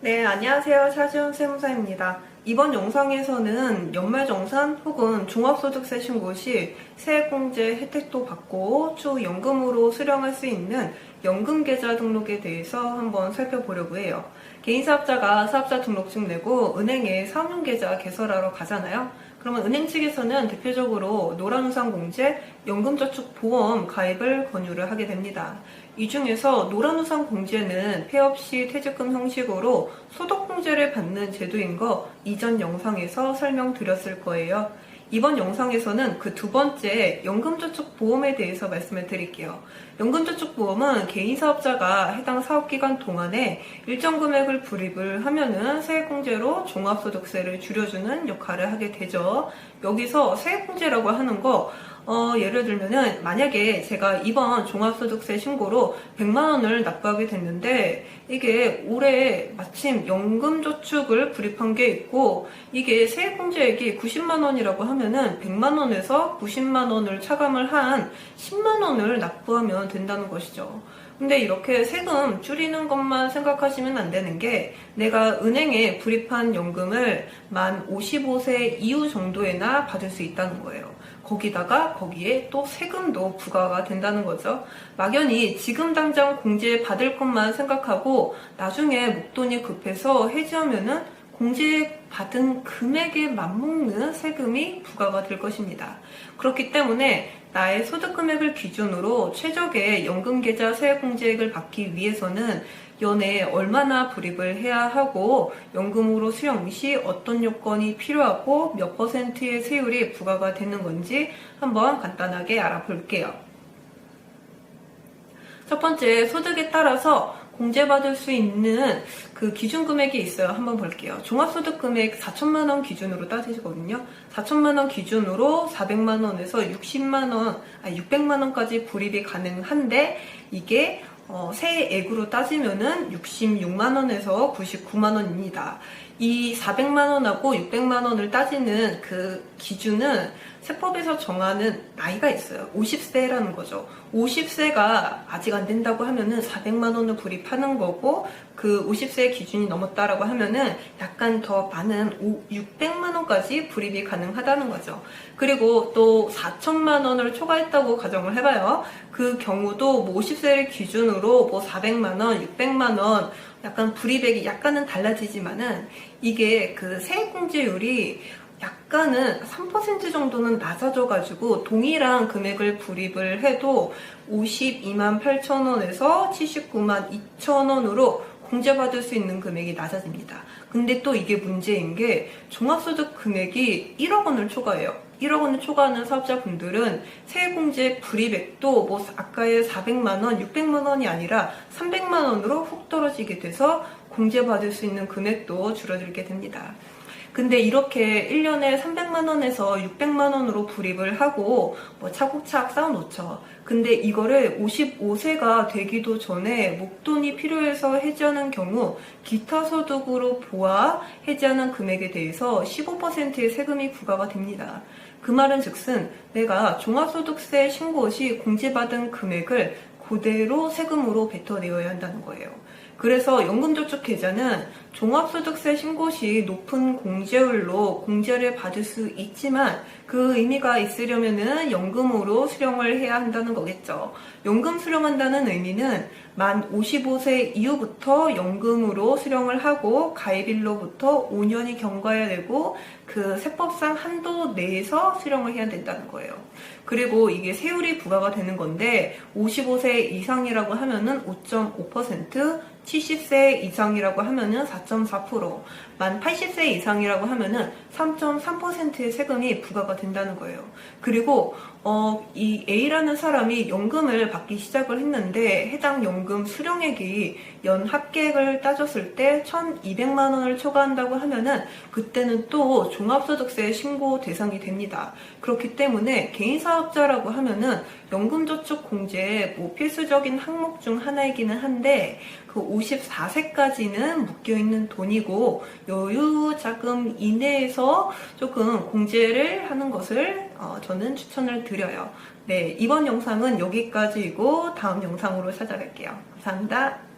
네, 안녕하세요. 차지훈 세무사입니다. 이번 영상에서는 연말정산 혹은 종합소득세 신고 시 세액공제 혜택도 받고 추후 연금으로 수령할 수 있는 연금계좌 등록에 대해서 한번 살펴보려고 해요. 개인사업자가 사업자 등록증 내고 은행에 사업용계좌 개설하러 가잖아요. 그러면 은행 측에서는 대표적으로 노란우산공제, 연금저축보험 가입을 권유를 하게 됩니다. 이 중에서 노란우산공제는 폐업 시 퇴직금 형식으로 소득공제를 받는 제도인 거 이전 영상에서 설명드렸을 거예요. 이번 영상에서는 그 두 번째 연금저축보험에 대해서 말씀을 드릴게요. 연금저축보험은 개인사업자가 해당 사업기간 동안에 일정 금액을 불입을 하면은 세액공제로 종합소득세를 줄여주는 역할을 하게 되죠. 여기서 세액공제라고 하는 거 예를 들면은 만약에 제가 이번 종합소득세 신고로 100만원을 납부하게 됐는데 이게 올해 마침 연금저축을 불입한 게 있고 이게 세액공제액이 90만원이라고 하면은 100만원에서 90만원을 차감을 한 10만원을 납부하면 된다는 것이죠. 근데 이렇게 세금 줄이는 것만 생각하시면 안 되는 게 내가 은행에 불입한 연금을 만 55세 이후 정도에나 받을 수 있다는 거예요. 거기에 또 세금도 부과가 된다는 거죠. 막연히 지금 당장 공제 받을 것만 생각하고 나중에 목돈이 급해서 해지하면은 공제 받은 금액에 맞먹는 세금이 부과가 될 것입니다. 그렇기 때문에 나의 소득 금액을 기준으로 최적의 연금계좌 세액공제액을 받기 위해서는 연에 얼마나 불입을 해야 하고 연금으로 수령 시 어떤 요건이 필요하고 몇 %의 세율이 부과가 되는 건지 한번 간단하게 알아볼게요. 첫 번째, 소득에 따라서 공제받을 수 있는 그 기준 금액이 있어요. 한번 볼게요. 종합소득 금액 4천만원 기준으로 따지거든요. 4천만원 기준으로 400만원에서 600만원까지 불입이 가능한데 이게 세액으로 따지면은 66만원에서 99만원입니다. 이 400만원하고 600만원을 따지는 그 기준은 세법에서 정하는 나이가 있어요. 50세라는 거죠. 50세가 아직 안 된다고 하면은 400만원을 불입하는 거고 그 50세 기준이 넘었다라고 하면은 약간 더 많은 600만원까지 불입이 가능하다는 거죠. 그리고 또 4천만원을 초과했다고 가정을 해봐요. 그 경우도 뭐 50세를 기준으로 뭐 400만원, 600만원 약간 불이백이 약간은 달라지지만은 이게 그 세액공제율이 약간은 3% 정도는 낮아져가지고 동일한 금액을 불입을 해도 52만 8천원에서 79만 2천원으로 공제받을 수 있는 금액이 낮아집니다. 근데 또 이게 문제인 게 종합소득 금액이 1억 원을 초과해요. 1억 원을 초과하는 사업자분들은 세액공제 불이백도 뭐 아까의 400만원, 600만원이 아니라 300만원으로 훅 떨어지게 돼서 공제받을 수 있는 금액도 줄어들게 됩니다. 근데 이렇게 1년에 300만원에서 600만원으로 불입을 하고 뭐 차곡차곡 쌓아놓죠. 근데 이거를 55세가 되기도 전에 목돈이 필요해서 해지하는 경우 기타 소득으로 보아 해지하는 금액에 대해서 15%의 세금이 부과가 됩니다. 그 말은 즉슨 내가 종합소득세 신고 시 공제받은 금액을 그대로 세금으로 뱉어내어야 한다는 거예요. 그래서 연금저축계좌는 종합소득세 신고 시 높은 공제율로 공제를 받을 수 있지만 그 의미가 있으려면은 연금으로 수령을 해야 한다는 거겠죠. 연금 수령한다는 의미는 만 55세 이후부터 연금으로 수령을 하고 가입일로부터 5년이 경과해야 되고 그 세법상 한도 내에서 수령을 해야 된다는 거예요. 그리고 이게 세율이 부과가 되는 건데 55세 이상이라고 하면은 5.5%, 70세 이상이라고 하면은 4.4%, 만 80세 이상이라고 하면은 3.3%의 세금이 부과가 된다는 거예요. 그리고 이 A라는 사람이 연금을 받기 시작을 했는데 해당 연금 수령액이 연 합계액을 따졌을 때 1,200만원을 초과한다고 하면은 그때는 또 종합소득세 신고 대상이 됩니다. 그렇기 때문에 개인사업자라고 하면은 연금저축 공제의 뭐 필수적인 항목 중 하나이기는 한데 그 54세까지는 묶여있는 돈이고 여유 자금 이내에서 조금 공제를 하는 것을 저는 추천을 드려요. 네, 이번 영상은 여기까지이고 다음 영상으로 찾아뵐게요. 감사합니다.